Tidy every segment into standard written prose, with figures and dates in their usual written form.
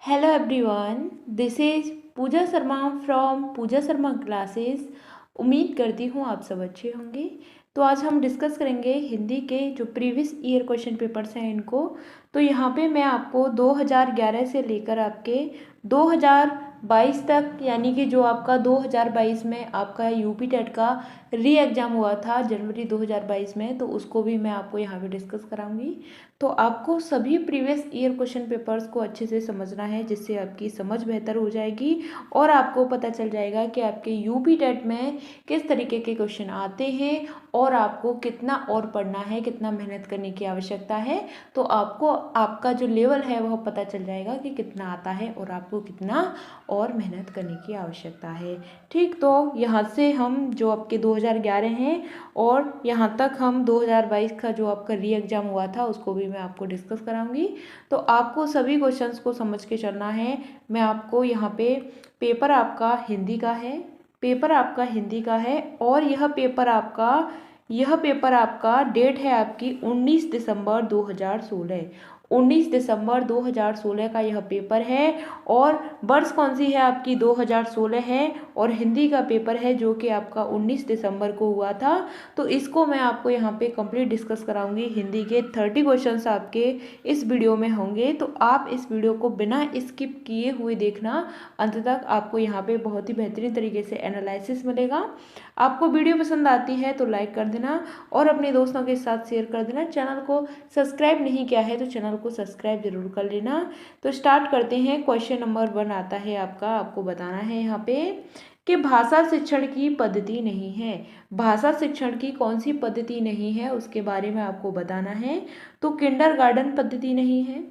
Hello everyone, this is Pooja Sharma from Pooja Sharma classes. उम्मीद करती हूँ आप सब अच्छे होंगे। तो आज हम डिस्कस करेंगे हिंदी के जो प्रीवियस ईयर क्वेश्चन पेपर्स हैं इनको। तो यहाँ पे मैं आपको 2011 से लेकर आपके 2022 तक, यानी कि जो आपका 2022 में आपका यूपी टेट का री एग्ज़ाम हुआ था जनवरी 2022 में, तो उसको भी मैं आपको यहाँ पे डिस्कस कराऊंगी। तो आपको सभी प्रीवियस ईयर क्वेश्चन पेपर्स को अच्छे से समझना है, जिससे आपकी समझ बेहतर हो जाएगी और आपको पता चल जाएगा कि आपके यूपी टेट में किस तरीके के क्वेश्चन आते हैं और आपको कितना और पढ़ना है, कितना मेहनत करने की आवश्यकता है। तो आपको आपका जो लेवल है वह पता चल जाएगा कि कितना आता है और आपको कितना और मेहनत करने की आवश्यकता है। ठीक, तो यहाँ से हम जो आपके 2011 हैं और यहाँ तक हम 2022 का जो आपका री एग्ज़ाम हुआ था उसको भी मैं आपको डिस्कस कराऊंगी। तो आपको सभी क्वेश्चंस को समझ के चलना है। मैं आपको यहाँ पे पेपर आपका हिंदी का है, और यह पेपर आपका डेट है आपकी 19 दिसंबर 2016। 19 दिसंबर 2016 का यह पेपर है और वर्ष कौन सी है आपकी 2016 है और हिंदी का पेपर है जो कि आपका 19 दिसंबर को हुआ था। तो इसको मैं आपको यहाँ पे कंप्लीट डिस्कस कराऊंगी। हिंदी के 30 क्वेश्चंस आपके इस वीडियो में होंगे, तो आप इस वीडियो को बिना स्किप किए हुए देखना अंत तक। आपको यहाँ पे बहुत ही बेहतरीन तरीके से एनालिसिस मिलेगा। आपको वीडियो पसंद आती है तो लाइक कर देना और अपने दोस्तों के साथ शेयर कर देना। चैनल को सब्सक्राइब नहीं किया है तो चैनल को सब्सक्राइब जरूर कर लेना। तो स्टार्ट करते हैं। क्वेश्चन नंबर 1 आता है आपका, आपको बताना है यहाँ पे कि भाषा शिक्षण की पद्धति नहीं है। भाषा शिक्षण की कौन सी पद्धति नहीं है उसके बारे में आपको बताना है। तो किंडरगार्टन पद्धति नहीं है,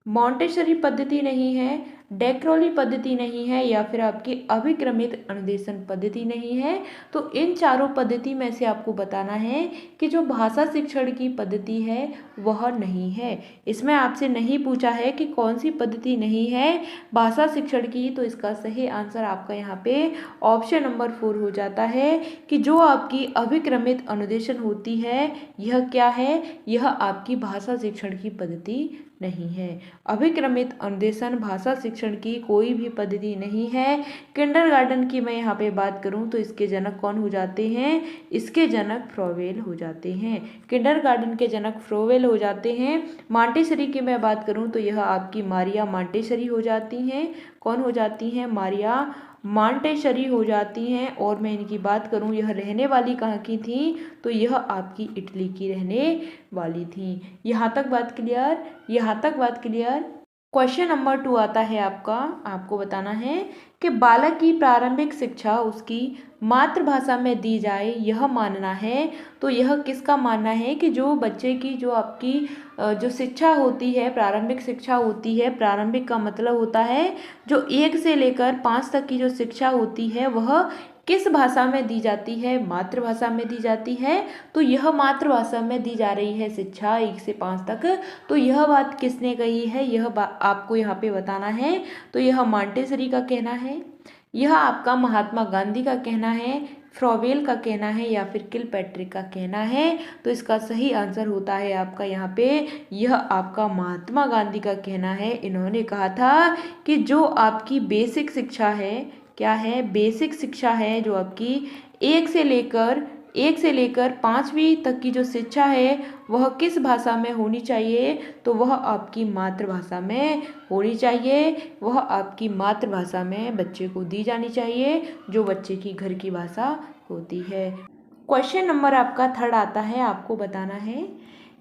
मॉन्टेसरी पद्धति नहीं है, डेक्रोली पद्धति नहीं है, या फिर आपकी अभिक्रमित अनुदेशन पद्धति नहीं है। तो इन चारों पद्धति में से आपको बताना है कि जो भाषा शिक्षण की पद्धति है वह नहीं है। इसमें आपसे नहीं पूछा है कि कौन सी पद्धति नहीं है भाषा शिक्षण की, तो इसका सही आंसर आपका यहाँ पे ऑप्शन नंबर 4 हो जाता है कि जो आपकी अभिक्रमित अनुदेशन होती है यह क्या है, यह आपकी भाषा शिक्षण की पद्धति नहीं है। अभिक्रमित अनुदेशन भाषा शिक्षण की कोई भी पद्धति नहीं है। किंडरगार्टन की मैं यहाँ पे बात करूँ तो इसके जनक कौन हो जाते हैं, इसके जनक फ्रोवेल हो जाते हैं। किंडरगार्टन के जनक फ्रोवेल हो जाते हैं। मॉन्टेसरी की मैं बात करूँ तो यह आपकी मारिया मॉन्टेसरी हो जाती हैं। कौन हो जाती हैं, मारिया मॉन्टेसरी हो जाती हैं। और मैं इनकी बात करूं, यह रहने वाली कहाँ की थी, तो यह आपकी इटली की रहने वाली थी। यहाँ तक बात क्लियर। क्वेश्चन नंबर 2 आता है आपका, आपको बताना है कि बालक की प्रारंभिक शिक्षा उसकी मातृभाषा में दी जाए, यह मानना है। तो यह किसका मानना है कि जो बच्चे की जो आपकी जो शिक्षा होती है, प्रारंभिक शिक्षा होती है, प्रारंभिक का मतलब होता है जो 1 से लेकर 5 तक की जो शिक्षा होती है वह किस भाषा में दी जाती है, मातृभाषा में दी जाती है। तो यह मातृभाषा में दी जा रही है शिक्षा 1 से 5 तक। तो यह बात किसने कही है, यह आपको यहाँ पे बताना है। तो यह मॉन्टेसरी का कहना है, यह आपका महात्मा गांधी का कहना है, फ्रोवेल का कहना है, या फिर किलपैट्रिक का कहना है। तो इसका सही आंसर होता है आपका यहाँ पे, यह आपका महात्मा गांधी का कहना है। इन्होंने कहा था कि जो आपकी बेसिक शिक्षा है, क्या है, बेसिक शिक्षा है, जो आपकी 1 से लेकर 5वीं तक की जो शिक्षा है वह किस भाषा में होनी चाहिए, तो वह आपकी मातृभाषा में होनी चाहिए। वह आपकी मातृभाषा में बच्चे को दी जानी चाहिए, जो बच्चे की घर की भाषा होती है। क्वेश्चन नंबर आपका 3 आता है, आपको बताना है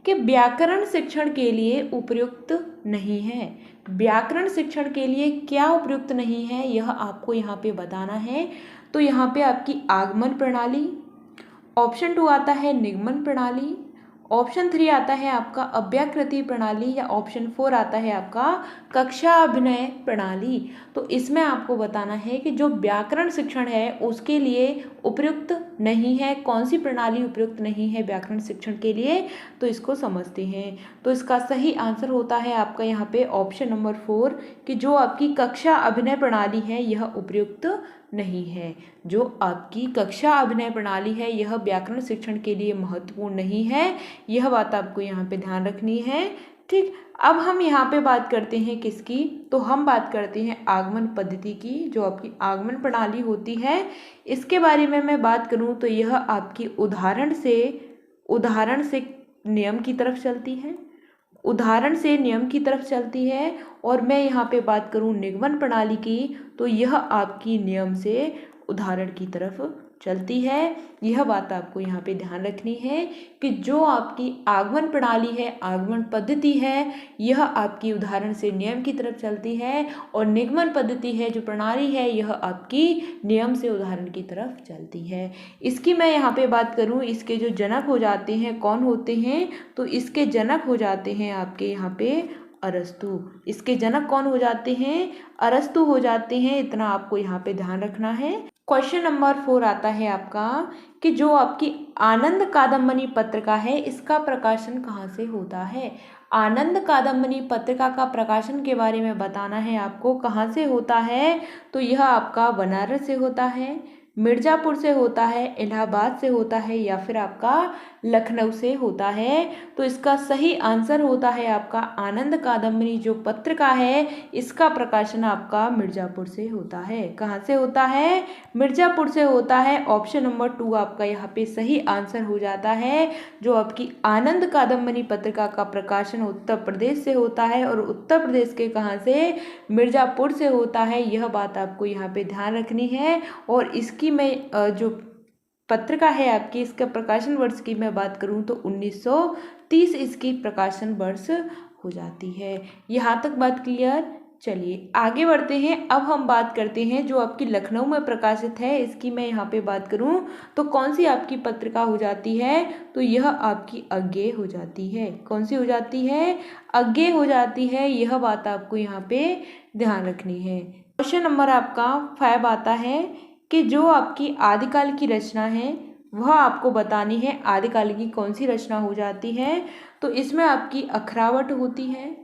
कि व्याकरण शिक्षण के लिए उपयुक्त नहीं है। व्याकरण शिक्षण के लिए क्या उपयुक्त नहीं है, यह आपको यहाँ पे बताना है। तो यहाँ पे आपकी आगमन प्रणाली, ऑप्शन 2 आता है निगमन प्रणाली, ऑप्शन 3 आता है आपका अव्याकृति प्रणाली, या ऑप्शन 4 आता है आपका कक्षा अभिनय प्रणाली। तो इसमें आपको बताना है कि जो व्याकरण शिक्षण है उसके लिए उपयुक्त नहीं है, कौन सी प्रणाली उपयुक्त नहीं है व्याकरण शिक्षण के लिए, तो इसको समझते हैं। तो इसका सही आंसर होता है आपका यहाँ पे ऑप्शन नंबर 4 कि जो आपकी कक्षा अभिनय प्रणाली है यह उपयुक्त नहीं है। जो आपकी कक्षा अभिनय प्रणाली है यह व्याकरण शिक्षण के लिए महत्वपूर्ण नहीं है। यह बात आपको यहाँ पे ध्यान रखनी है। ठीक, अब हम यहाँ पे बात करते हैं किसकी, तो हम बात करते हैं आगमन पद्धति की। जो आपकी आगमन प्रणाली होती है इसके बारे में मैं बात करूँ तो यह आपकी उदाहरण से नियम की तरफ चलती है, उदाहरण से नियम की तरफ चलती है। और मैं यहाँ पे बात करूँ निगमन प्रणाली की तो यह आपकी नियम से उदाहरण की तरफ चलती है। यह बात आपको यहाँ पे ध्यान रखनी है कि जो आपकी आगमन प्रणाली है, आगमन पद्धति है, यह आपकी उदाहरण से नियम की तरफ चलती है, और निगमन पद्धति है जो प्रणाली है यह आपकी नियम से उदाहरण की तरफ चलती है। इसकी मैं यहाँ पे बात करूँ, इसके जो जनक हो जाते हैं कौन होते हैं, तो इसके जनक हो जाते हैं आपके यहाँ पे अरस्तु। इसके जनक कौन हो जाते हैं, अरस्तु हो जाते हैं। इतना आपको यहाँ पे ध्यान रखना है। क्वेश्चन नंबर 4 आता है आपका कि जो आपकी आनंद कादंबनी पत्रिका है इसका प्रकाशन कहाँ से होता है। आनंद कादंबनी पत्रिका का प्रकाशन के बारे में बताना है आपको, कहाँ से होता है, तो यह आपका बनारस से होता है, मिर्ज़ापुर से होता है, इलाहाबाद से होता है, या फिर आपका लखनऊ से होता है। तो इसका सही आंसर होता है आपका आनंद कादंबनी जो पत्रिका है इसका प्रकाशन आपका मिर्ज़ापुर से होता है। कहाँ से होता है, मिर्ज़ापुर से होता है। ऑप्शन नंबर 2 आपका यहाँ पे सही आंसर हो जाता है। जो आपकी आनंद कादंबनी पत्रिका का प्रकाशन उत्तर प्रदेश से होता है, और उत्तर प्रदेश के कहाँ से, मिर्ज़ापुर से होता है। यह बात आपको यहाँ पे ध्यान रखनी है। और इसकी मैं जो पत्रिका है आपकी, इसका प्रकाशन वर्ष की मैं बात करूं तो 1930 इसकी प्रकाशन वर्ष हो जाती है। यहाँ तक बात क्लियर। चलिए आगे बढ़ते हैं। अब हम बात करते हैं जो आपकी लखनऊ में प्रकाशित है, इसकी मैं यहाँ पे बात करूं तो कौन सी आपकी पत्रिका हो जाती है, तो यह आपकी अज्ञेय हो जाती है। कौन सी हो जाती है, अज्ञेय हो जाती है। यह बात आपको यहाँ पे ध्यान रखनी है। क्वेश्चन नंबर आपका 5 आता है कि जो आपकी आदिकाल की रचना है वह आपको बतानी है। आदिकाल की कौन सी रचना हो जाती है, तो इसमें आपकी अखरावट होती है,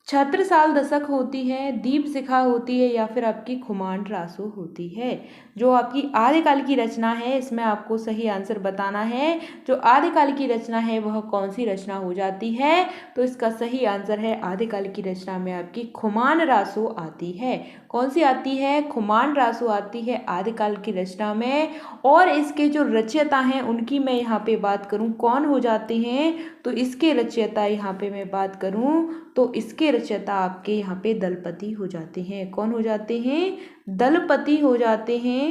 छत्रसाल दशक होती है, दीप शिखा होती है, या फिर आपकी खुमांड रासो होती है। जो आपकी आदिकाल की रचना है इसमें आपको सही आंसर बताना है। जो आदिकाल की रचना है वह कौन सी रचना हो जाती है, तो इसका सही आंसर है आदिकाल की रचना में आपकी खुमान रासो आती है। कौन सी आती है, खुमान रासो आती है आदिकाल की रचना में। और इसके जो रचयिता हैं उनकी मैं यहाँ पे बात करूँ कौन हो जाते हैं, तो इसके रचयिता यहाँ पे मैं बात करूँ तो इसके रचयिता आपके यहाँ पे दलपति हो जाते हैं। कौन हो जाते हैं, दलपति हो जाते हैं।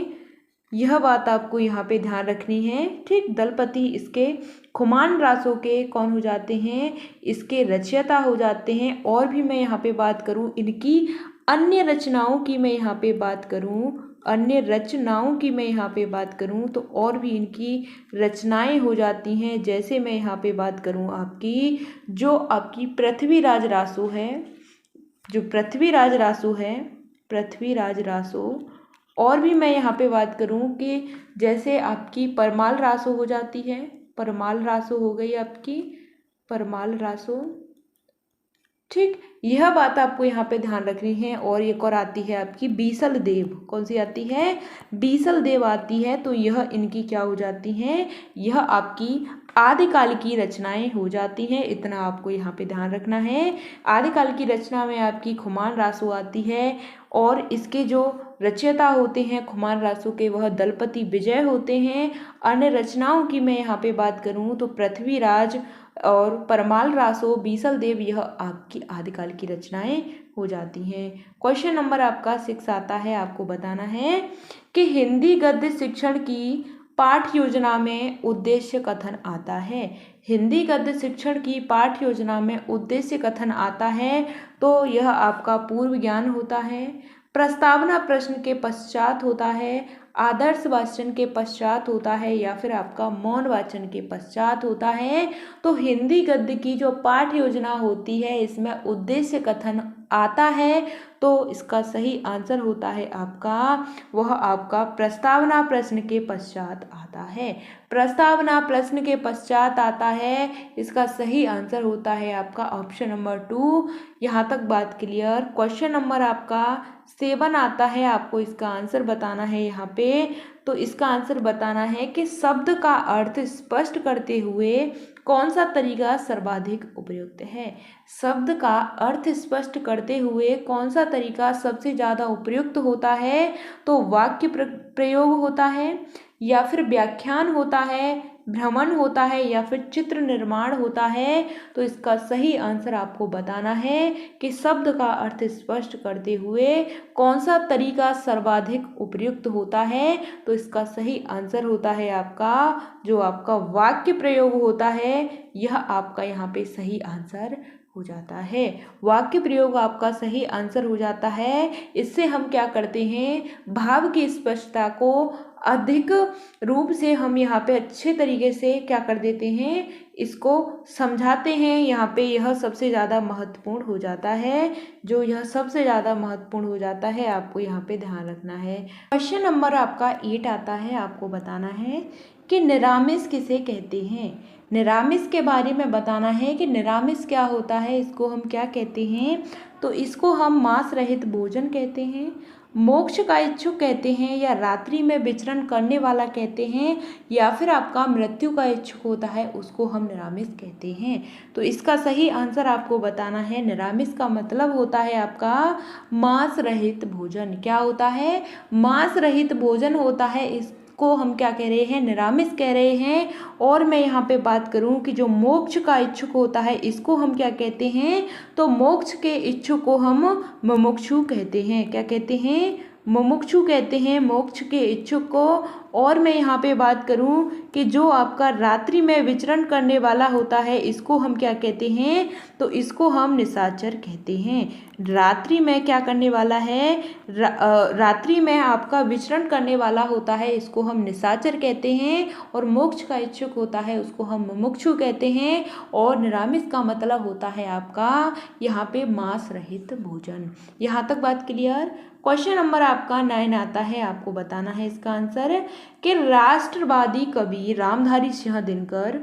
यह बात आपको यहाँ पे ध्यान रखनी है। ठीक, दलपति इसके खुमान रासो के कौन हो जाते हैं, इसके रचयिता हो जाते हैं। और भी मैं यहाँ पे बात करूँ इनकी अन्य रचनाओं की, मैं यहाँ पे बात करूँ अन्य रचनाओं की मैं यहाँ पे बात करूँ तो और भी इनकी रचनाएं हो जाती हैं। जैसे मैं यहाँ पे बात करूँ आपकी जो आपकी पृथ्वीराज रासो है, जो पृथ्वीराज रासो है, पृथ्वीराज रासो। और भी मैं यहाँ पे बात करूँ कि जैसे आपकी परमाल रासो हो जाती है, परमाल रासो हो गई आपकी, परमाल रासो। ठीक, यह बात आपको यहाँ पे ध्यान रखनी है। और एक और आती है आपकी बीसल देव। कौन सी आती है, बीसल देव आती है। तो यह इनकी क्या हो जाती हैं, यह आपकी आदिकाल की रचनाएं हो जाती हैं। इतना आपको यहाँ पे ध्यान रखना है। आदिकाल की रचना में आपकी खुमान रासो आती है, और इसके जो रचयिता होते हैं खुमान रासो के वह दलपति विजय होते हैं। अन्य रचनाओं की मैं यहाँ पे बात करूँ तो पृथ्वीराज और परमाल रासो, बीसल देव, यह आपकी आदिकाल की रचनाएं हो जाती हैं। क्वेश्चन नंबर आपका 6 आता है। आपको बताना है कि हिंदी गद्य शिक्षण की पाठ्य योजना में उद्देश्य कथन आता है। हिंदी गद्य शिक्षण की पाठ्य योजना में उद्देश्य कथन आता है तो यह आपका पूर्व ज्ञान होता है, प्रस्तावना प्रश्न के पश्चात होता है, आदर्श वाचन के पश्चात होता है, या फिर आपका मौन वाचन के पश्चात होता है। तो हिंदी गद्य की जो पाठ्य योजना होती है इसमें उद्देश्य कथन आता है तो इसका सही आंसर होता है आपका, वह आपका प्रस्तावना प्रश्न के पश्चात आता है। प्रस्तावना प्रश्न के पश्चात आता है, इसका सही आंसर होता है आपका ऑप्शन नंबर 2। यहाँ तक बात क्लियर। क्वेश्चन नंबर आपका 7 आता है। आपको इसका आंसर बताना है यहाँ पे। तो इसका आंसर बताना है कि शब्द का अर्थ स्पष्ट करते हुए कौन सा तरीका सर्वाधिक उपयुक्त है। शब्द का अर्थ स्पष्ट करते हुए कौन सा तरीका सबसे ज़्यादा उपयुक्त होता है, तो वाक्य प्रयोग होता है, या फिर व्याख्यान होता है, भ्रमण होता है, या फिर चित्र निर्माण होता है। तो इसका सही आंसर आपको बताना है कि शब्द का अर्थ स्पष्ट करते हुए कौन सा तरीका सर्वाधिक उपयुक्त होता है। तो इसका सही आंसर होता है आपका जो आपका वाक्य प्रयोग होता है, यह आपका यहाँ पे सही आंसर हो जाता है। वाक्य प्रयोग आपका सही आंसर हो जाता है। इससे हम क्या करते हैं, भाव की स्पष्टता को अधिक रूप से हम यहाँ पे अच्छे तरीके से क्या कर देते हैं, इसको समझाते हैं। यहाँ पे यह सबसे ज़्यादा महत्वपूर्ण हो जाता है, जो यह सबसे ज़्यादा महत्वपूर्ण हो जाता है, आपको यहाँ पे ध्यान रखना है। क्वेश्चन नंबर आपका 8 आता है, आपको बताना है कि निरामिष किसे कहते हैं। निरामिष के बारे में बताना है कि निरामिष क्या होता है, इसको हम क्या कहते हैं। तो इसको हम मांस रहित भोजन कहते हैं, मोक्ष का इच्छुक कहते हैं, या रात्रि में विचरण करने वाला कहते हैं, या फिर आपका मृत्यु का इच्छुक होता है, उसको हम निरामिष कहते हैं। तो इसका सही आंसर आपको बताना है। निरामिष का मतलब होता है आपका मांस रहित भोजन। क्या होता है, मांस रहित भोजन होता है, इसको हम क्या कह रहे हैं, निरामिष कह रहे हैं। और मैं यहाँ पे बात करूँ कि जो मोक्ष का इच्छुक होता है, इसको हम क्या कहते हैं, तो मोक्ष के इच्छुक को हम मुमुक्षु कहते हैं। क्या कहते हैं, मुमुक्षु कहते हैं मोक्ष के इच्छुक को। और मैं यहाँ पे बात करूँ कि जो आपका रात्रि में विचरण करने वाला होता है, इसको हम क्या कहते हैं, तो इसको हम निशाचर कहते हैं। रात्रि में क्या करने वाला है, रात्रि में आपका विचरण करने वाला होता है, इसको हम निशाचर कहते हैं। और मोक्ष का इच्छुक होता है, उसको हम मुमुक्षु कहते हैं। और निरामिष का मतलब होता है आपका यहाँ पे मांस रहित भोजन। यहाँ तक बात क्लियर। क्वेश्चन नंबर आपका 9 आता है, आपको बताना है इसका आंसर कि राष्ट्रवादी कवि रामधारी सिंह दिनकर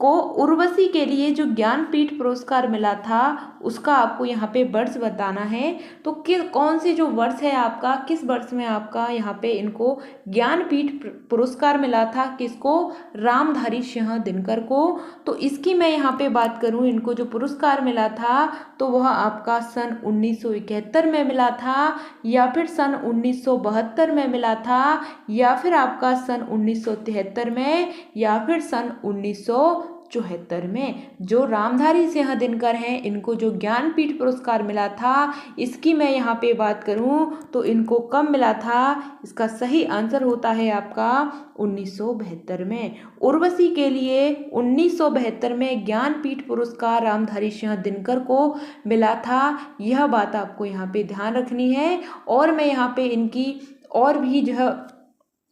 को उर्वशी के लिए जो ज्ञानपीठ पुरस्कार मिला था, उसका आपको यहाँ पे वर्ष बताना है। तो कौन सी जो वर्ष है आपका, किस वर्ष में आपका यहाँ पे इनको ज्ञानपीठ पुरस्कार मिला था, किसको, रामधारी सिंह दिनकर को। तो इसकी मैं यहाँ पे बात करूँ, इनको जो पुरस्कार मिला था, तो वह आपका सन 1971 में मिला था, या फिर सन 1972 में मिला था, या फिर आपका सन 1973 में, या फिर सन 1974 में। जो रामधारी सिंह दिनकर हैं, इनको जो ज्ञानपीठ पुरस्कार मिला था, इसकी मैं यहाँ पे बात करूँ तो इनको कब मिला था, इसका सही आंसर होता है आपका 1972 में। उर्वशी के लिए 1972 में ज्ञानपीठ पुरस्कार रामधारी सिंह दिनकर को मिला था। यह बात आपको यहाँ पे ध्यान रखनी है। और मैं यहाँ पे इनकी और भी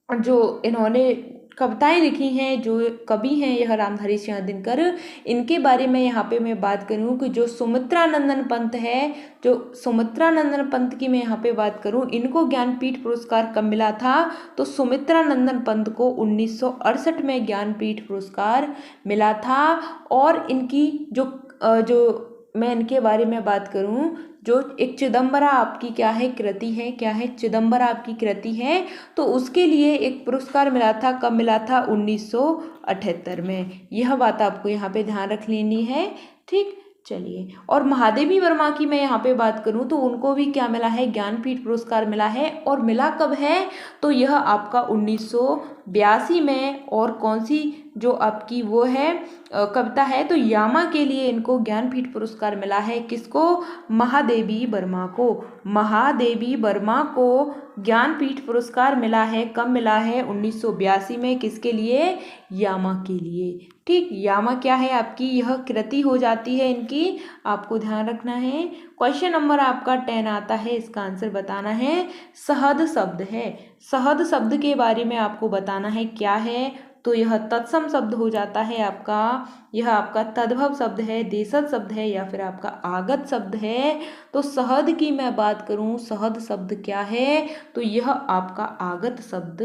जो इन्होंने कविताएं लिखी हैं, जो कवि हैं यह रामधारी सिंह दिनकर, इनके बारे में यहाँ पे मैं बात करूँ कि जो सुमित्रानंदन पंत है, जो सुमित्रानंदन पंत की मैं यहाँ पे बात करूँ, इनको ज्ञानपीठ पुरस्कार कब मिला था, तो सुमित्रानंदन पंत को 1968 में ज्ञानपीठ पुरस्कार मिला था। और इनकी जो मैं इनके बारे में बात करूँ, जो एक चिदम्बरा आपकी क्या है, कृति है, क्या है, चिदम्बरा आपकी कृति है, तो उसके लिए एक पुरस्कार मिला था। कब मिला था, 1978 में। यह बात आपको यहाँ पे ध्यान रख लेनी है, ठीक। चलिए, और महादेवी वर्मा की मैं यहाँ पे बात करूँ तो उनको भी क्या मिला है, ज्ञानपीठ पुरस्कार मिला है। और मिला कब है, तो यह आपका 1982 में। और कौन सी जो आपकी वो है कविता है, तो यामा के लिए इनको ज्ञानपीठ पुरस्कार मिला है। किसको, महादेवी वर्मा को। महादेवी वर्मा को ज्ञानपीठ पुरस्कार मिला है। कब मिला है, 1982 में। किसके लिए, यामा के लिए, ठीक। यामा क्या है आपकी, यह कृति हो जाती है इनकी, आपको ध्यान रखना है। क्वेश्चन नंबर आपका 10 आता है, इसका आंसर बताना है। सहद शब्द है, सहद शब्द के बारे में आपको बताना है क्या है, तो यह तत्सम शब्द हो जाता है आपका, यह आपका तद्भव शब्द है, देशज शब्द है, या फिर आपका आगत शब्द है। तो सहद की मैं बात करूं, सहद शब्द क्या है, तो यह आपका आगत शब्द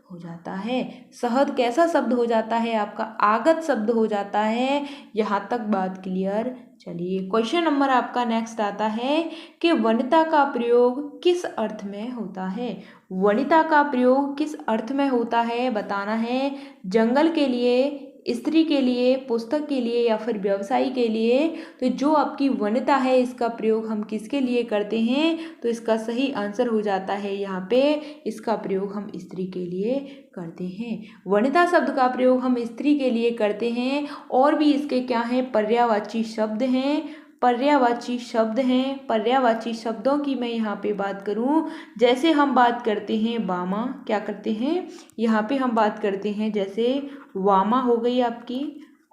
हो जाता है। शहद कैसा शब्द हो जाता है आपका? आगत शब्द हो जाता है। यहाँ तक बात क्लियर। चलिए क्वेश्चन नंबर आपका नेक्स्ट आता है कि वनिता का प्रयोग किस अर्थ में होता है? वनिता का प्रयोग किस अर्थ में होता है बताना है। जंगल के लिए, स्त्री के लिए, पुस्तक के लिए या फिर व्यवसायी के लिए। तो जो आपकी वनिता है इसका प्रयोग हम किसके लिए करते हैं? तो इसका सही आंसर हो जाता है यहाँ पे, इसका प्रयोग हम स्त्री के लिए करते हैं। वनिता शब्द का प्रयोग हम स्त्री के लिए करते हैं। और भी इसके क्या हैं? पर्यायवाची शब्द हैं, पर्यायवाची शब्द हैं। पर्यायवाची शब्दों की मैं यहाँ पे बात करूँ, जैसे हम बात करते हैं वामा, क्या करते हैं यहाँ पे हम बात करते हैं, जैसे वामा हो गई आपकी।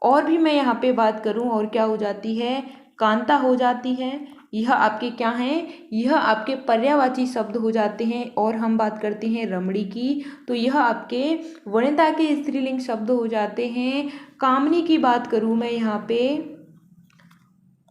और भी मैं यहाँ पे बात करूँ और क्या हो जाती है? कांता हो जाती है। यह आपके क्या हैं? यह आपके पर्यायवाची शब्द हो जाते हैं। और हम बात करते हैं रमणी की, तो यह आपके वनिता के स्त्रीलिंग शब्द हो जाते हैं। कामनी की बात करूँ मैं यहाँ पे,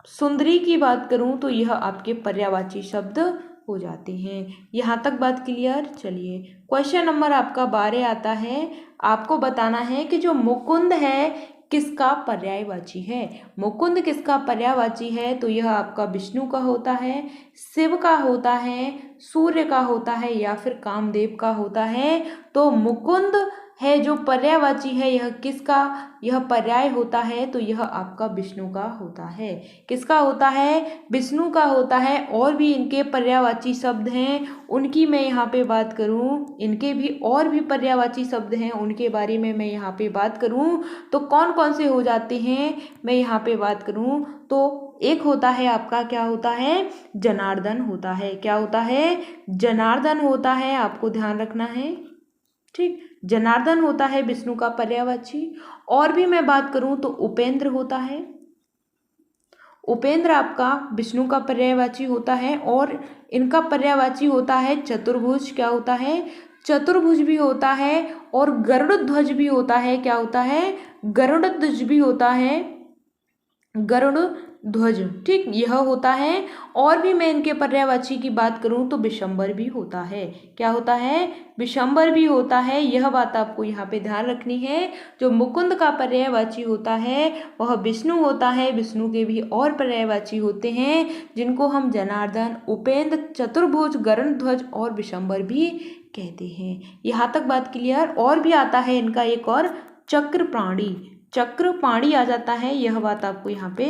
सुंदरी की बात करूं तो यह आपके पर्यायवाची शब्द हो जाते हैं। यहाँ तक बात क्लियर। चलिए क्वेश्चन नंबर आपका 12 आता है। आपको बताना है कि जो मुकुंद है किसका पर्यायवाची है? मुकुंद किसका पर्यायवाची है? तो यह आपका विष्णु का होता है, शिव का होता है, सूर्य का होता है या फिर कामदेव का होता है। तो मुकुंद है जो पर्यायवाची है, यह किसका यह पर्याय होता है? तो यह आपका विष्णु का होता है। किसका होता है? विष्णु का होता है। और भी इनके पर्यायवाची शब्द हैं, उनकी मैं यहाँ पे बात करूँ, इनके भी और भी पर्यायवाची शब्द हैं, उनके बारे में मैं यहाँ पे बात करूँ तो कौन कौन से हो जाते हैं मैं यहाँ पे बात करूँ तो एक होता है आपका, क्या होता है? जनार्दन होता है। क्या होता है? जनार्दन होता है, आपको ध्यान रखना है। ठीक, जनार्दन होता है विष्णु का पर्यायवाची। और भी मैं बात करूं तो उपेंद्र होता है। उपेंद्र आपका विष्णु का पर्यायवाची होता है। और इनका पर्यायवाची होता है चतुर्भुज। क्या होता है? चतुर्भुज भी होता है। और गरुड़ ध्वज भी होता है। क्या होता है? गरुड़ ध्वज भी होता है, गरुड़ ध्वज। ठीक, यह होता है। और भी मैं इनके पर्यायवाची की बात करूं तो विशंबर भी होता है। क्या होता है? विशंबर भी होता है। यह बात आपको यहाँ पे ध्यान रखनी है। जो मुकुंद का पर्यायवाची होता है वह विष्णु होता है। विष्णु के भी और पर्यायवाची होते हैं जिनको हम जनार्दन, उपेंद्र, चतुर्भुज, गरुड़ ध्वज और विशंबर भी कहते हैं। यहाँ तक बात क्लियर। और भी आता है इनका एक और, चक्रपाणी। चक्रपाणी आ जाता है, यह बात आपको यहाँ पे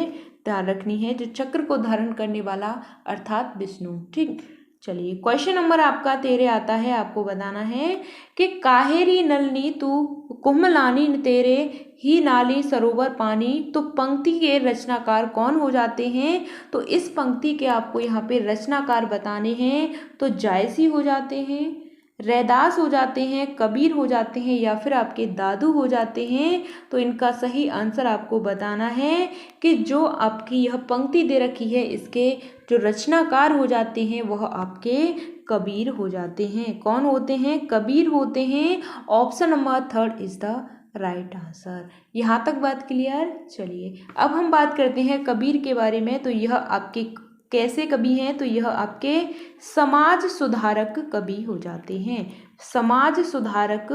ध्यान रखनी है, जो चक्र को धारण करने वाला अर्थात विष्णु। ठीक, चलिए क्वेश्चन नंबर आपका 13 आता है। आपको बताना है कि काहेरी नलनी तू कुम्हलानी तेरे ही नाली सरोवर पानी। तो पंक्ति के रचनाकार कौन हो जाते हैं? तो इस पंक्ति के आपको यहाँ पे रचनाकार बताने हैं। तो जायसी हो जाते हैं, रैदास हो जाते हैं, कबीर हो जाते हैं या फिर आपके दादू हो जाते हैं। तो इनका सही आंसर आपको बताना है कि जो आपकी यह पंक्ति दे रखी है इसके जो रचनाकार हो जाते हैं वह आपके कबीर हो जाते हैं। कौन होते हैं? कबीर होते हैं। Option number 3 is the right answer. यहाँ तक बात क्लियर। चलिए अब हम बात करते हैं कबीर के बारे में। तो यह आपके कैसे कवि हैं? तो यह आपके समाज सुधारक कवि हो जाते हैं। समाज सुधारक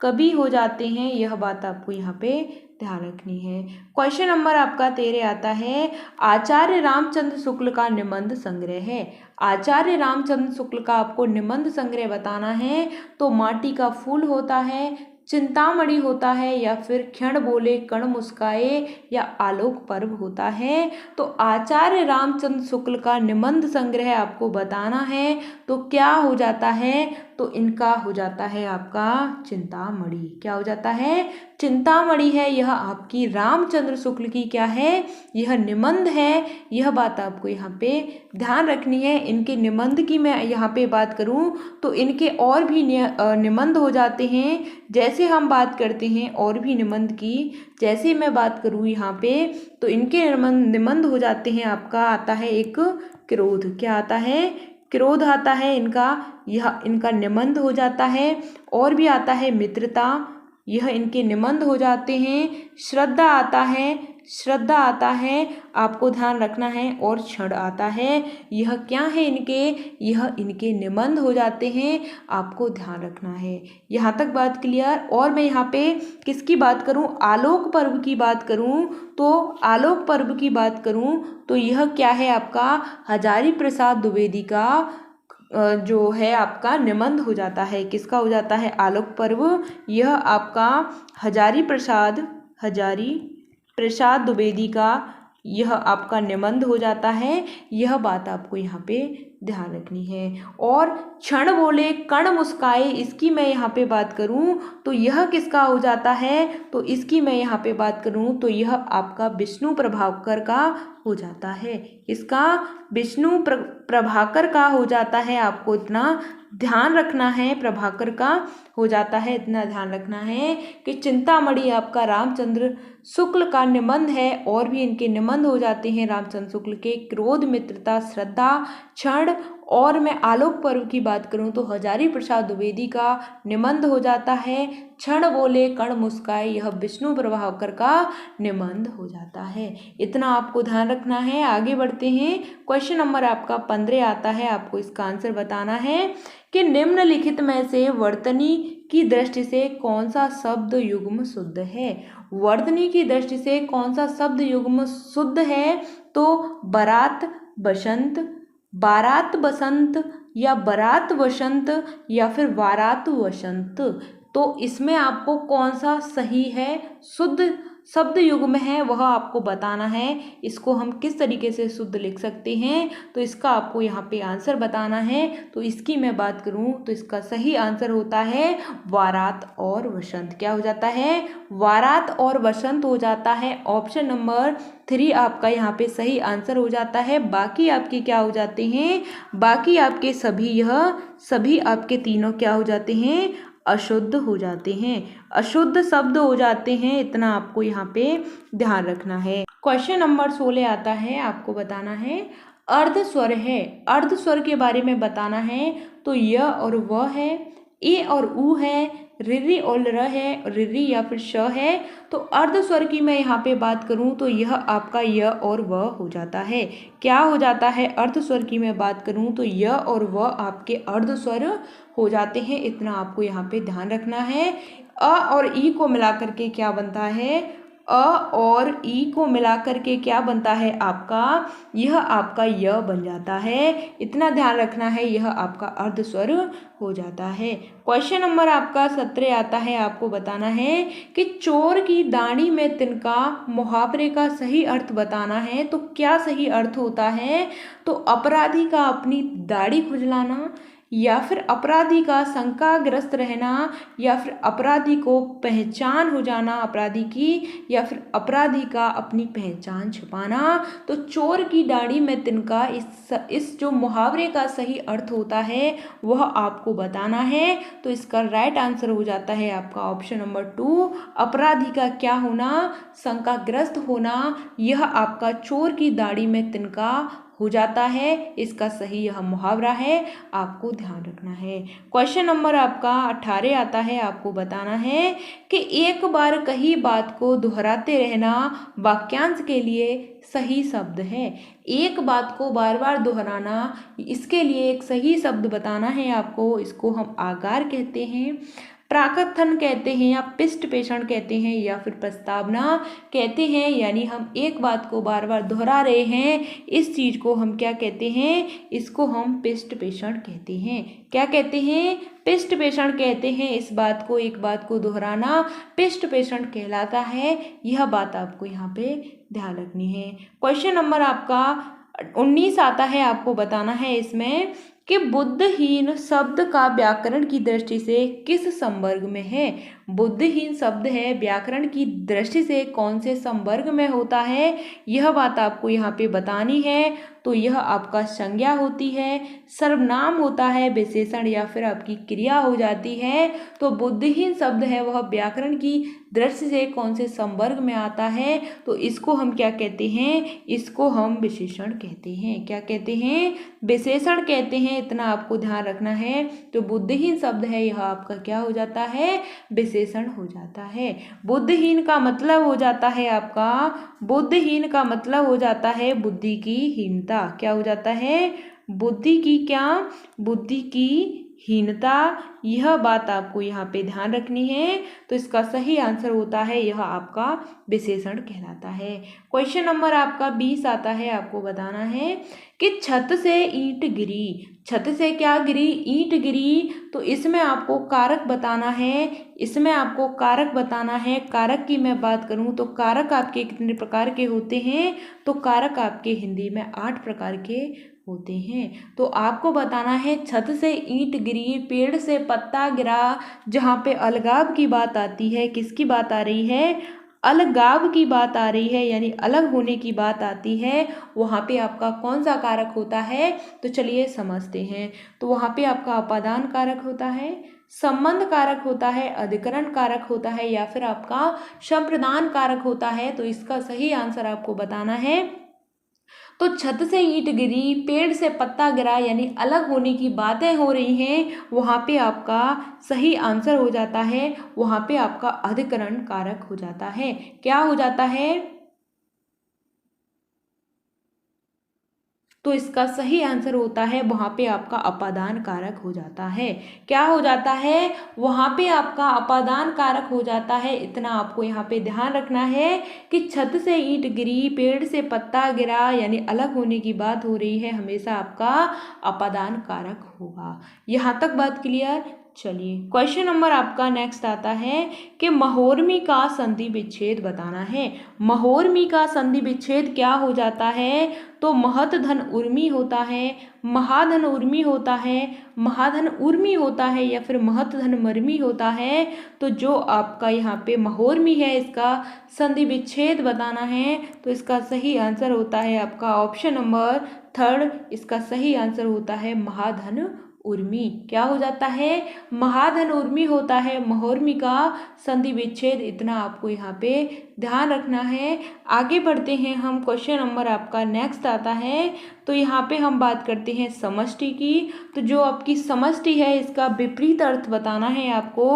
कवि हो जाते हैं, यह बात आपको यहाँ पे ध्यान रखनी है। क्वेश्चन नंबर आपका 13 आता है। आचार्य रामचंद्र शुक्ल का निबंध संग्रह है। आचार्य रामचंद्र शुक्ल का आपको निबंध संग्रह बताना है। तो माटी का फूल होता है, चिंतामणि होता है या फिर क्षण बोले कण मुस्काए या आलोक पर्व होता है। तो आचार्य रामचंद्र शुक्ल का निबंध संग्रह आपको बताना है। तो क्या हो जाता है? तो इनका हो जाता है आपका चिंतामणि। क्या हो जाता है? चिंतामणि है। यह आपकी रामचंद्र शुक्ल की क्या है? यह निबंध है। यह बात आपको यहाँ पे ध्यान रखनी है। इनके निबंध की मैं यहाँ पे बात करूँ तो इनके और भी निबंध हो जाते हैं। जैसे हम बात करते हैं और भी निबंध की, जैसे मैं बात करूँ यहाँ पे तो इनके निबंध हो जाते हैं। आपका आता है एक क्रोध। क्या आता है? क्रोध आता है इनका, यह इनका निबंध हो जाता है। और भी आता है मित्रता, यह इनके निबंध हो जाते हैं। श्रद्धा आता है, श्रद्धा आता है, आपको ध्यान रखना है, और क्षण आता है। यह क्या है इनके, यह इनके निबंध हो जाते हैं, आपको ध्यान रखना है। यहाँ तक बात क्लियर। और मैं यहाँ पे किसकी बात करूँ, आलोक पर्व की बात करूँ, तो आलोक पर्व की बात करूँ तो यह क्या है आपका हजारी प्रसाद द्विवेदी का जो है आपका निबंध हो जाता है। किसका हो जाता है, आलोक पर्व। यह आपका हजारी प्रसाद द्विवेदी का यह आपका निबंध हो जाता है। यह बात आपको यहाँ पे ध्यान रखनी है। और क्षण बोले कण मुस्काए, इसकी मैं यहाँ पे बात करूँ तो यह किसका हो जाता है, तो इसकी मैं यहाँ पे बात करूँ तो यह आपका विष्णु प्रभाकर का हो जाता है। इसका विष्णु प्रभाकर का हो जाता है, आपको इतना ध्यान रखना है, प्रभाकर का हो जाता है, इतना ध्यान रखना है कि चिंतामणि आपका रामचंद्र शुक्ल का निबंध है। और भी इनके निबंध हो जाते हैं रामचंद्र शुक्ल के, क्रोध, मित्रता, श्रद्धा, क्षण। और मैं आलोक पर्व की बात करूं तो हजारी प्रसाद द्विवेदी का निबंध हो जाता है। क्षण बोले कण मुस्काए, यह विष्णु प्रभाकर का निबंध हो जाता है। इतना आपको ध्यान रखना है। आगे बढ़ते हैं। क्वेश्चन नंबर आपका 15 आता है, आपको इसका आंसर बताना है कि निम्नलिखित में से वर्तनी की दृष्टि से कौन सा शब्द युग्म शुद्ध है। वर्तनी की दृष्टि से कौन सा शब्द युग्म शुद्ध है, तो बारात बसंत या बारात वसंत या फिर बारात वसंत। तो इसमें आपको कौन सा सही है, शुद्ध शब्द युग्म है, वह आपको बताना है। इसको हम किस तरीके से शुद्ध लिख सकते हैं, तो इसका आपको यहाँ पे आंसर बताना है। तो इसकी मैं बात करूँ तो इसका सही आंसर होता है बारात और वसंत। क्या हो जाता है, बारात और वसंत हो जाता है। ऑप्शन नंबर 3 आपका यहाँ पे सही आंसर हो जाता है। बाकी आपके क्या हो जाते हैं, बाकी आपके सभी आपके तीनों क्या हो जाते हैं, अशुद्ध हो जाते हैं, अशुद्ध शब्द हो जाते हैं। इतना आपको यहाँ पे ध्यान रखना है। क्वेश्चन नंबर 16 आता है, आपको बताना है अर्ध स्वर है, अर्ध स्वर के बारे में बताना है। तो य और व है, ए और उ है, रिरी और र है, रिरी या फिर श है। तो अर्ध स्वर की मैं यहाँ पे बात करूँ तो यह आपका य और व हो जाता है। क्या हो जाता है, अर्ध स्वर की मैं बात करूँ तो य और व आपके अर्ध स्वर हो जाते हैं। इतना आपको यहाँ पे ध्यान रखना है। अ और ई को मिलाकर के क्या बनता है, अ और ई को मिलाकर के क्या बनता है आपका, यह आपका य बन जाता है। इतना ध्यान रखना है, यह आपका अर्ध स्वर हो जाता है। क्वेश्चन नंबर आपका 17 आता है, आपको बताना है कि चोर की दाढ़ी में तिनका मुहावरे का सही अर्थ बताना है। तो क्या सही अर्थ होता है, तो अपराधी का अपनी दाढ़ी खुजलाना, या फिर अपराधी का शंकाग्रस्त रहना, या फिर अपराधी को पहचान हो जाना अपराधी की, या फिर अपराधी का अपनी पहचान छुपाना। तो चोर की दाढ़ी में तिनका इस जो मुहावरे का सही अर्थ होता है वह आपको बताना है। तो इसका राइट आंसर हो जाता है आपका ऑप्शन नंबर 2, अपराधी का क्या होना, शंकाग्रस्त होना। यह आपका चोर की दाढ़ी में तिनका हो जाता है। इसका सही यह मुहावरा है, आपको ध्यान रखना है। क्वेश्चन नंबर आपका 18 आता है, आपको बताना है कि एक बार कही बात को दोहराते रहना वाक्यांश के लिए सही शब्द है। एक बात को बार बार दोहराना, इसके लिए एक सही शब्द बताना है आपको। इसको हम आगार कहते हैं, प्राकथन कहते हैं, या पृष्ठ पेषण कहते हैं, या फिर प्रस्तावना कहते हैं। यानी हम एक बात को बार बार दोहरा रहे हैं, इस चीज़ को हम क्या कहते हैं, इसको हम पृष्ठ पेषण कहते हैं। क्या कहते हैं, पृष्ठ पेषण कहते हैं। इस बात को, एक बात को दोहराना पृष्ठ पेषण कहलाता है। यह बात आपको यहाँ पे ध्यान रखनी है। क्वेश्चन नंबर आपका 19 आता है, आपको बताना है इसमें कि बुद्धहीन शब्द का व्याकरण की दृष्टि से किस संवर्ग में है। बुद्धहीन शब्द है, व्याकरण की दृष्टि से कौन से संवर्ग में होता है, यह बात आपको यहाँ पे बतानी है। तो यह आपका संज्ञा होती है। सर्वनाम होता है विशेषण या फिर आपकी क्रिया हो जाती है। तो बुद्धिहीन शब्द है वह व्याकरण की दृष्टि से कौन से संवर्ग में आता है, तो इसको हम क्या कहते हैं, इसको हम विशेषण कहते हैं। क्या कहते हैं, विशेषण कहते हैं। इतना आपको ध्यान रखना है। तो बुद्धिहीन शब्द है यह आपका क्या हो जाता है, विशेषण हो जाता है। बुद्धिहीन का मतलब हो जाता है आपका, बुद्धिहीन का मतलब हो जाता है बुद्धि की हीनता। क्या हो जाता है, बुद्धि की क्या, बुद्धि की हीनता। यह बात आपको यहाँ पे ध्यान रखनी है। तो इसका सही आंसर होता है यह आपका विशेषण कहलाता है। क्वेश्चन नंबर आपका 20 आता है। आपको बताना है कि छत से ईंट गिरी, छत से क्या गिरी, ईंट गिरी। तो इसमें आपको कारक बताना है, इसमें आपको कारक बताना है। कारक की मैं बात करूं तो कारक आपके कितने प्रकार के होते हैं, तो कारक आपके हिंदी में 8 प्रकार के होते हैं। तो आपको बताना है छत से ईंट गिरी, पेड़ से पत्ता गिरा। जहाँ पे अलगाव की बात आती है, किसकी बात आ रही है, अलगाव की बात आ रही है, यानी अलग होने की बात आती है। वहाँ पे आपका कौन सा कारक होता है, तो चलिए समझते हैं। तो वहाँ पे आपका अपादान कारक होता है, संबंध कारक होता है, अधिकरण कारक होता है, या फिर आपका संप्रदान कारक होता है। तो इसका सही आंसर आपको बताना है। तो छत से ईंट गिरी, पेड़ से पत्ता गिरा, यानी अलग होने की बातें हो रही हैं। वहाँ पे आपका सही आंसर हो जाता है, वहाँ पे आपका अधिकरण कारक हो जाता है। क्या हो जाता है, तो इसका सही आंसर होता है वहाँ पे आपका अपादान कारक हो जाता है। क्या हो जाता है, वहाँ पे आपका अपादान कारक हो जाता है। इतना आपको यहाँ पे ध्यान रखना है कि छत से ईंट गिरी, पेड़ से पत्ता गिरा, यानी अलग होने की बात हो रही है, हमेशा आपका अपादान कारक होगा। यहाँ तक बात क्लियर। चलिए क्वेश्चन नंबर आपका नेक्स्ट आता है कि महोर्मी का संधि विच्छेद बताना है। महोर्मी का संधि विच्छेद क्या हो जाता है, तो महत धन उर्मी होता है, महाधन उर्मी होता है, महाधन उर्मी होता है, या फिर महत धन मर्मी होता है। तो जो आपका यहाँ पे महोर्मी है इसका संधि विच्छेद बताना है। तो इसका सही आंसर होता है आपका ऑप्शन नंबर 3। इसका सही आंसर होता है महाधन उर्मी। क्या हो जाता है, महाधन उर्मी होता है महोर्मी का संधि विच्छेद। इतना आपको यहाँ पे ध्यान रखना है। आगे बढ़ते हैं हम। क्वेश्चन नंबर आपका नेक्स्ट आता है। तो यहाँ पे हम बात करते हैं समष्टि की। तो जो आपकी समष्टि है इसका विपरीत अर्थ बताना है आपको।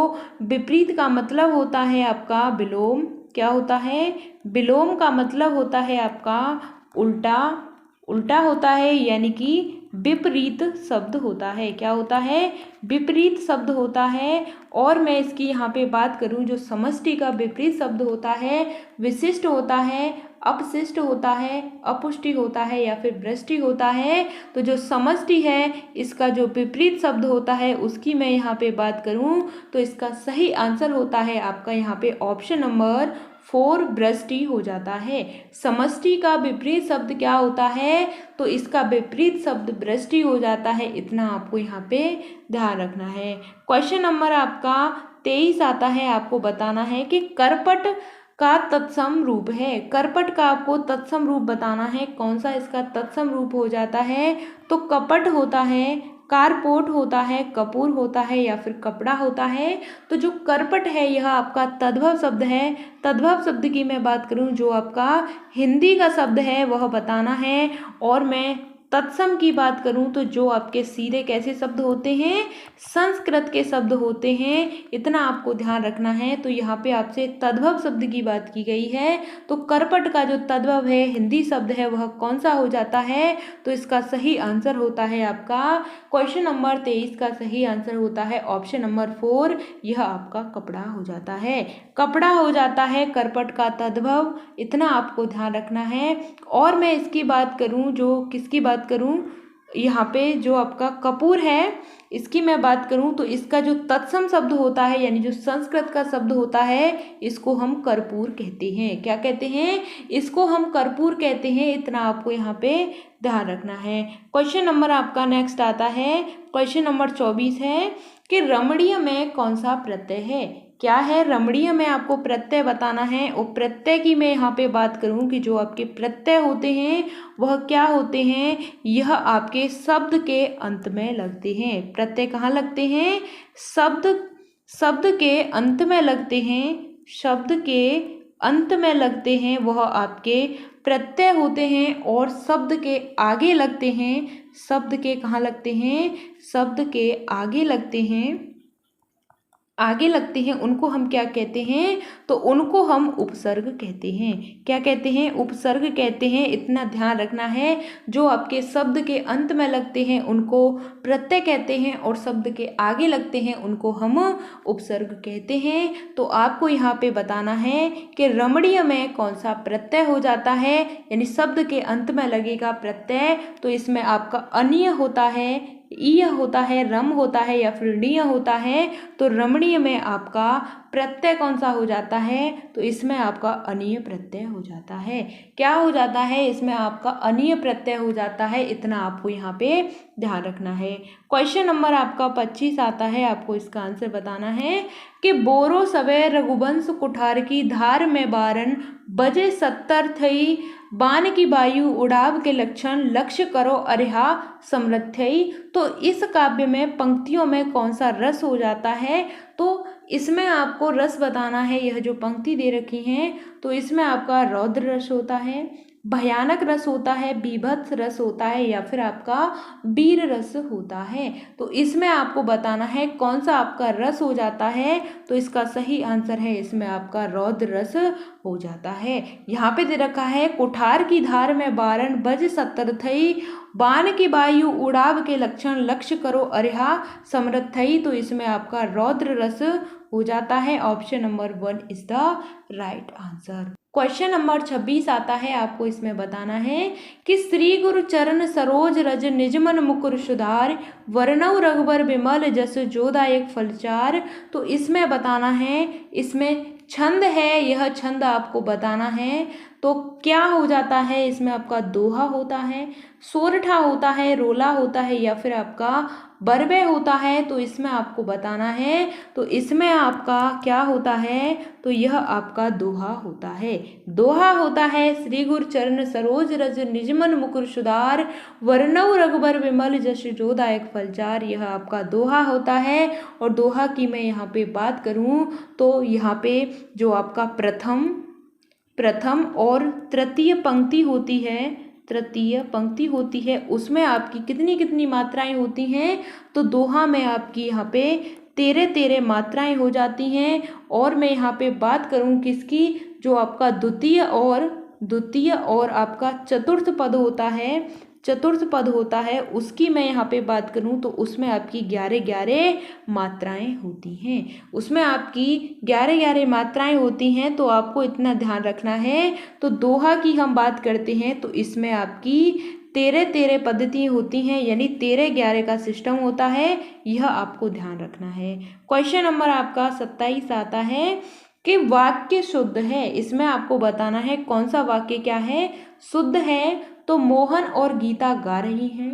विपरीत का मतलब होता है आपका विलोम। क्या होता है, विलोम का मतलब होता है आपका उल्टा, उल्टा होता है, यानी कि विपरीत शब्द होता है। क्या होता है, विपरीत शब्द होता है। और मैं इसकी यहाँ पे बात करूँ, जो समष्टि का विपरीत शब्द होता है, विशिष्ट होता है, अपशिष्ट होता है, अपुष्टि होता है, या फिर वृष्टि होता है। तो जो समष्टि है इसका जो विपरीत शब्द होता है उसकी मैं यहाँ पे बात करूँ तो इसका सही आंसर होता है आपका यहाँ पे ऑप्शन नंबर 4 वृष्टि हो जाता है। समष्टि का विपरीत शब्द क्या होता है, तो इसका विपरीत शब्द वृष्टि हो जाता है। इतना आपको यहाँ पे ध्यान रखना है। क्वेश्चन नंबर आपका 23 आता है। आपको बताना है कि करपट का तत्सम रूप है। करपट का आपको तत्सम रूप बताना है। कौन सा इसका तत्सम रूप हो जाता है, तो कपट होता है, कारपोट होता है, कपूर होता है, या फिर कपड़ा होता है। तो जो करपट है यह आपका तद्भव शब्द है। तद्भव शब्द की मैं बात करूं, जो आपका हिंदी का शब्द है वह बताना है। और मैं तत्सम की बात करूं तो जो आपके सीधे कैसे शब्द होते हैं, संस्कृत के शब्द होते हैं। इतना आपको ध्यान रखना है। तो यहाँ पे आपसे तद्भव शब्द की बात की गई है। तो करपट का जो तद्भव है हिंदी शब्द है वह कौन सा हो जाता है, तो इसका सही आंसर होता है आपका क्वेश्चन नंबर 23 का सही आंसर होता है ऑप्शन नंबर 4। यह आपका कपड़ा हो जाता है, कपड़ा हो जाता है करपट का तद्भव। इतना आपको ध्यान रखना है। और मैं इसकी बात करूं, जो किसकी बात करूं, यहाँ पे जो आपका कपूर है इसकी मैं बात करूं तो इसका जो तत्सम शब्द होता है, यानी जो संस्कृत का शब्द होता है, इसको हम कर्पूर कहते हैं। क्या कहते हैं, इसको हम कर्पूर कहते हैं। इतना आपको यहाँ पे ध्यान रखना है। क्वेश्चन नंबर आपका नेक्स्ट आता है। क्वेश्चन नंबर 24 है कि रमणीय में कौन सा प्रत्यय है। क्या है, रमणीय में आपको प्रत्यय बताना है। और प्रत्यय की मैं यहाँ पे बात करूँ कि जो आपके प्रत्यय होते हैं वह क्या होते हैं, यह आपके शब्द के अंत में लगते हैं। प्रत्यय कहाँ लगते हैं, शब्द के अंत में लगते हैं, शब्द के अंत में लगते हैं, वह आपके प्रत्यय होते हैं। और शब्द के आगे लगते हैं, शब्द के कहाँ लगते हैं, शब्द के आगे लगते हैं, आगे लगते हैं, उनको हम क्या कहते हैं, तो उनको हम उपसर्ग कहते हैं। क्या कहते हैं, उपसर्ग कहते हैं। इतना ध्यान रखना है, जो आपके शब्द के अंत में लगते हैं उनको प्रत्यय कहते हैं, और शब्द के आगे लगते हैं उनको हम उपसर्ग कहते हैं। तो आपको यहाँ पे बताना है कि रमणीय में कौन सा प्रत्यय हो जाता है, यानी शब्द के अंत में लगेगा प्रत्यय, तो इसमें आपका अनीय होता है, ईय होता है, रम होता है या फिर णीय होता है। तो रमणीय में आपका प्रत्यय कौन सा हो जाता है, तो इसमें आपका अनीय प्रत्यय हो जाता है। क्या हो जाता है, इसमें आपका अनीय प्रत्यय हो जाता है। इतना आपको यहाँ पे ध्यान रखना है। क्वेश्चन नंबर आपका 25 आता है, आपको इसका आंसर बताना है कि बोरो सवे रघुवंश कुठार की धार में बारन बजे 70 थई, बाण की वायु उड़ाव के लक्षण लक्ष्य करो अरिहा समृद्धई। तो इस काव्य में पंक्तियों में कौन सा रस हो जाता है, तो इसमें आपको रस बताना है। यह जो पंक्ति दे रखी हैं, तो इसमें आपका रौद्र रस होता है, भयानक रस होता है, बीभत्स रस होता है, या फिर आपका वीर रस होता है। तो इसमें आपको बताना है कौन सा आपका रस हो जाता है। तो इसका सही आंसर है, इसमें आपका रौद्र रस हो जाता है। यहाँ पे दे रखा है कुठार की धार में बारन बज 70 थई, बाण की वायु उड़ाव के लक्षण लक्ष्य करो अरिहा समृद्धई। तो इसमें आपका रौद्र रस हो जाता है। Option number 1 is the right answer. Question number 26 आता है, आपको इसमें बताना है कि श्री गुरु चरण सरोज रज निजमन मुकुर सुधार, वर्णव रघुबर विमल जस जोदायक फलचार। तो इसमें बताना है, इसमें छंद है, यह छंद आपको बताना है। तो क्या हो जाता है, इसमें आपका दोहा होता है, सोरठा होता है, रोला होता है, या फिर आपका बरबे होता है। तो इसमें आपको बताना है, तो इसमें आपका क्या होता है, तो यह आपका दोहा होता है। दोहा होता है, श्री गुरु चरण सरोज रज निजमन मुकुर सुधार, वर्णव रघुबर विमल जस जोदायक फलचार। यह आपका दोहा होता है। और दोहा की मैं यहाँ पे बात करूँ, तो यहाँ पे जो आपका प्रथम और तृतीय पंक्ति होती है, तृतीय पंक्ति होती है, उसमें आपकी कितनी कितनी मात्राएं होती हैं, तो दोहा में आपकी यहाँ पे 13 मात्राएं हो जाती हैं। और मैं यहाँ पे बात करूँ किसकी, जो आपका द्वितीय और आपका चतुर्थ पद होता है, उसकी मैं यहाँ पे बात करूँ, तो उसमें आपकी 11 मात्राएं होती हैं, उसमें आपकी 11 मात्राएं होती हैं। तो आपको इतना ध्यान रखना है। तो दोहा की हम बात करते हैं, तो इसमें आपकी 13 पद्धति होती हैं, यानी 13-11 का सिस्टम होता है, यह आपको ध्यान रखना है। क्वेश्चन नंबर आपका 27 आता है कि वाक्य शुद्ध है। इसमें आपको बताना है कौन सा वाक्य क्या है, शुद्ध है। तो मोहन और गीता गा रही हैं,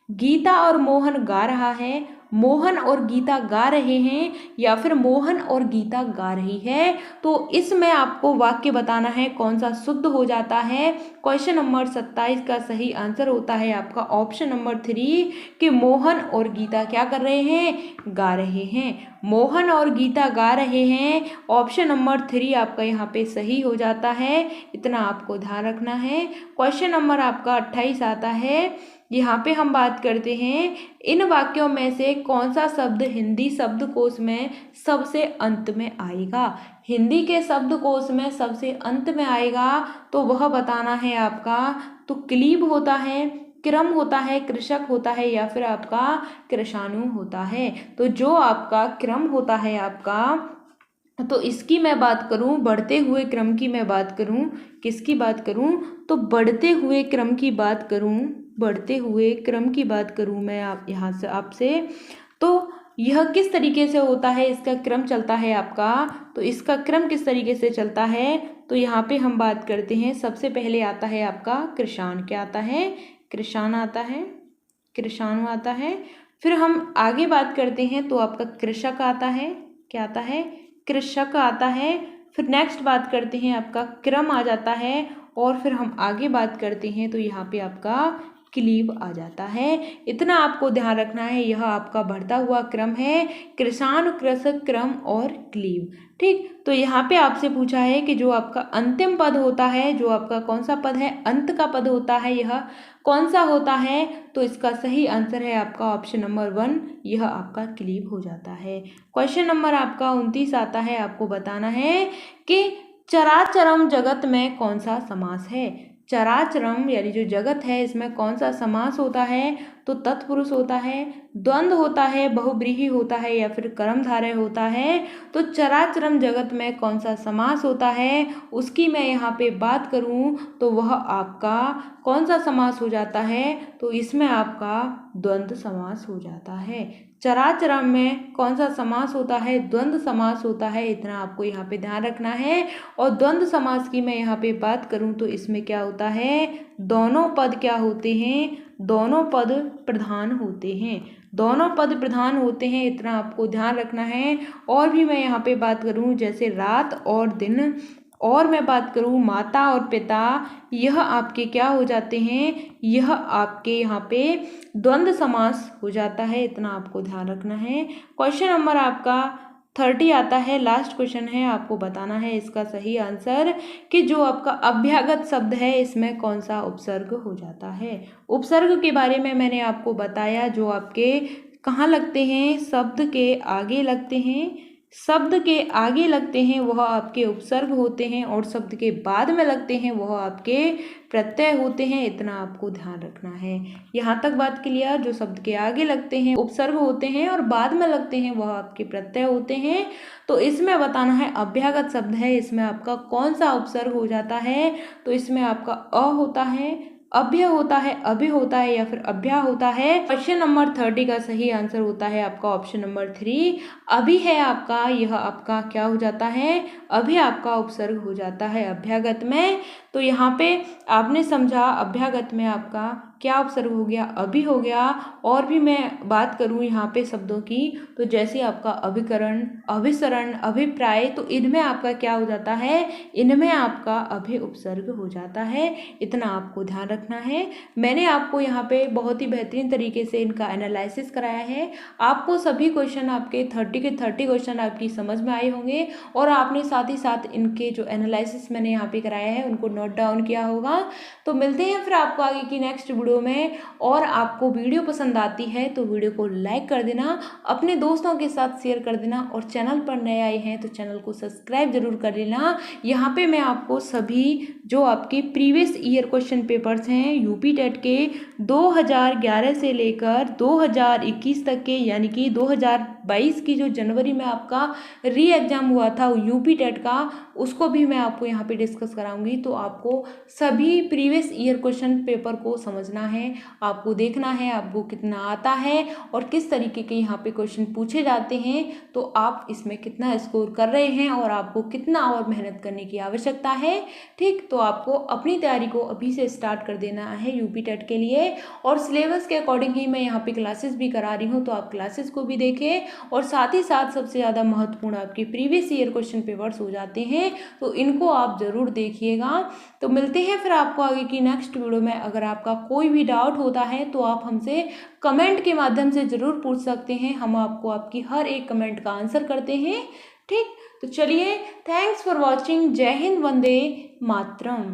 गीता और मोहन गा रहा है, मोहन और गीता गा रहे हैं, या फिर मोहन और गीता गा रही है। तो इसमें आपको वाक्य बताना है कौन सा शुद्ध हो जाता है। क्वेश्चन नंबर 27 का सही आंसर होता है आपका ऑप्शन नंबर 3 कि मोहन और गीता क्या कर रहे हैं, गा रहे हैं। मोहन और गीता गा रहे हैं, ऑप्शन नंबर 3 आपका यहाँ पे सही हो जाता है। इतना आपको ध्यान रखना है। क्वेश्चन नंबर आपका 28 आता है, यहाँ पे हम बात करते हैं इन वाक्यों में से कौन सा शब्द हिंदी शब्दकोश में सबसे अंत में आएगा। हिंदी के शब्दकोश में सबसे अंत में आएगा, तो वह बताना है आपका। तो क्लीब होता है, क्रम होता है, कृषक होता है, या फिर आपका कृषाणु होता है। तो जो आपका क्रम होता है आपका, तो इसकी मैं बात करूं, बढ़ते हुए क्रम की मैं बात करूं, किसकी बात करूं, तो बढ़ते हुए क्रम की बात करूं, बढ़ते हुए क्रम की बात करूं मैं आप यहाँ से आपसे। तो यह किस तरीके से होता है, इसका क्रम चलता है आपका, तो इसका क्रम किस तरीके से चलता है, तो यहाँ पे हम बात करते हैं। सबसे पहले आता है आपका कृषाण, क्या आता है, कृषाण आता है, कृषाणु आता है। फिर हम आगे बात करते हैं, तो आपका कृषक आता है, क्या आता है, कृषक आता है, फिर नेक्स्ट बात करते हैं आपका क्रम आ जाता है, और फिर हम आगे बात करते हैं तो यहाँ पे आपका क्लीव आ जाता है। इतना आपको ध्यान रखना है, यह आपका बढ़ता हुआ क्रम है, कृषाण, कृषक, क्रम और क्लीव। ठीक, तो यहाँ पे आपसे पूछा है कि जो आपका अंतिम पद होता है, जो आपका कौन सा पद है, अंत का पद होता है, यह कौन सा होता है? तो इसका सही आंसर है आपका ऑप्शन नंबर 1, यह आपका क्लीव हो जाता है। क्वेश्चन नंबर आपका 29 आता है, आपको बताना है कि चराचरम जगत में कौन सा समास है। चराचरम यानी जो जगत है, इसमें कौन सा समास होता है? तो तत्पुरुष होता है, द्वंद्व होता है, बहुव्रीहि होता है, या फिर कर्मधारय होता है। तो चराचरम जगत में कौन सा समास होता है, उसकी मैं यहाँ पे बात करूँ तो वह आपका कौन सा समास हो जाता है? तो इसमें आपका द्वंद्व समास हो जाता है। चराचरम में कौन सा समास होता है? द्वंद्व समास होता है, इतना आपको यहाँ पे ध्यान रखना है। और द्वंद्व समास की मैं यहाँ पे बात करूँ तो इसमें क्या होता है? दोनों पद क्या होते हैं? दोनों पद प्रधान होते हैं, दोनों पद प्रधान होते हैं, इतना आपको ध्यान रखना है। और भी मैं यहाँ पे बात करूँ जैसे रात और दिन, और मैं बात करूँ माता और पिता, यह आपके क्या हो जाते हैं? यह आपके यहाँ पे द्वंद्व समास हो जाता है, इतना आपको ध्यान रखना है। क्वेश्चन नंबर आपका 30 आता है, लास्ट क्वेश्चन है, आपको बताना है इसका सही आंसर कि जो आपका अभ्यागत शब्द है, इसमें कौन सा उपसर्ग हो जाता है। उपसर्ग के बारे में मैंने आपको बताया, जो आपके कहाँ लगते हैं? शब्द के आगे लगते हैं, शब्द के आगे लगते हैं वह आपके उपसर्ग होते हैं, और शब्द के बाद में लगते हैं वह आपके प्रत्यय होते हैं, इतना आपको ध्यान रखना है। यहाँ तक बात क्लियर? जो शब्द के आगे लगते हैं उपसर्ग होते हैं और बाद में लगते हैं वह आपके प्रत्यय होते हैं। तो इसमें बताना है अभ्यागत शब्द है, इसमें आपका कौन सा उपसर्ग हो जाता है? तो इसमें आपका अ होता है, अभ्य होता है, अभि होता है, या फिर अभ्या होता है। क्वेश्चन नंबर 30 का सही आंसर होता है आपका ऑप्शन नंबर 3, अभि है आपका, यह आपका क्या हो जाता है? अभि आपका उपसर्ग हो जाता है अभ्यागत में। तो यहाँ पे आपने समझा अभ्यागत में आपका क्या उपसर्ग हो गया? अभि हो गया। और भी मैं बात करूँ यहाँ पे शब्दों की, तो जैसे आपका अभिकरण, अभिसरण, अभिप्राय, तो इनमें आपका क्या हो जाता है? इनमें आपका अभि उपसर्ग हो जाता है, इतना आपको ध्यान रखना है। मैंने आपको यहाँ पे बहुत ही बेहतरीन तरीके से इनका एनालिसिस कराया है। आपको सभी क्वेश्चन आपके 30 के 30 क्वेश्चन आपकी समझ में आए होंगे, और आपने साथ ही साथ इनके जो एनालिसिस मैंने यहाँ पे कराया है उनको नोट डाउन किया होगा। तो मिलते हैं फिर आपको आगे की नेक्स्ट वीडियो में। और आपको वीडियो पसंद आती है तो वीडियो को लाइक कर देना, अपने दोस्तों के साथ शेयर कर देना, और चैनल पर नए आए हैं तो चैनल को सब्सक्राइब जरूर कर लेना। यहाँ पे मैं आपको सभी जो आपके प्रीवियस ईयर क्वेश्चन पेपर्स हैं यूपी टेट के 2011 से लेकर 2021 तक के, यानी कि 2022 की जो जनवरी में आपका री एग्जाम हुआ था यूपी टेट का, उसको भी मैं आपको यहाँ पे डिस्कस कराऊंगी। तो आपको सभी प्रीवियस ईयर क्वेश्चन पेपर को समझना है, आपको देखना है आपको कितना आता है और किस तरीके के यहाँ पे क्वेश्चन पूछे जाते हैं, तो आप इसमें कितना स्कोर कर रहे हैं और आपको कितना और मेहनत करने की आवश्यकता है। ठीक, तो आपको अपनी तैयारी को अभी से स्टार्ट कर देना है यूपी टेट के लिए, और सिलेबस के अकॉर्डिंग ही मैं यहाँ पे क्लासेस भी करा रही हूँ, तो आप क्लासेस को भी देखें। और साथ ही साथ सबसे ज़्यादा महत्वपूर्ण आपके प्रीवियस ईयर क्वेश्चन पेपर्स हो जाते हैं, तो इनको आप ज़रूर देखिएगा। तो मिलते हैं फिर आपको आगे की नेक्स्ट वीडियो में। अगर आपका कोई भी डाउट होता है तो आप हमसे कमेंट के माध्यम से ज़रूर पूछ सकते हैं, हम आपको आपकी हर एक कमेंट का आंसर करते हैं। ठीक, तो चलिए, थैंक्स फॉर वॉचिंग। जय हिंद, वंदे मातरम।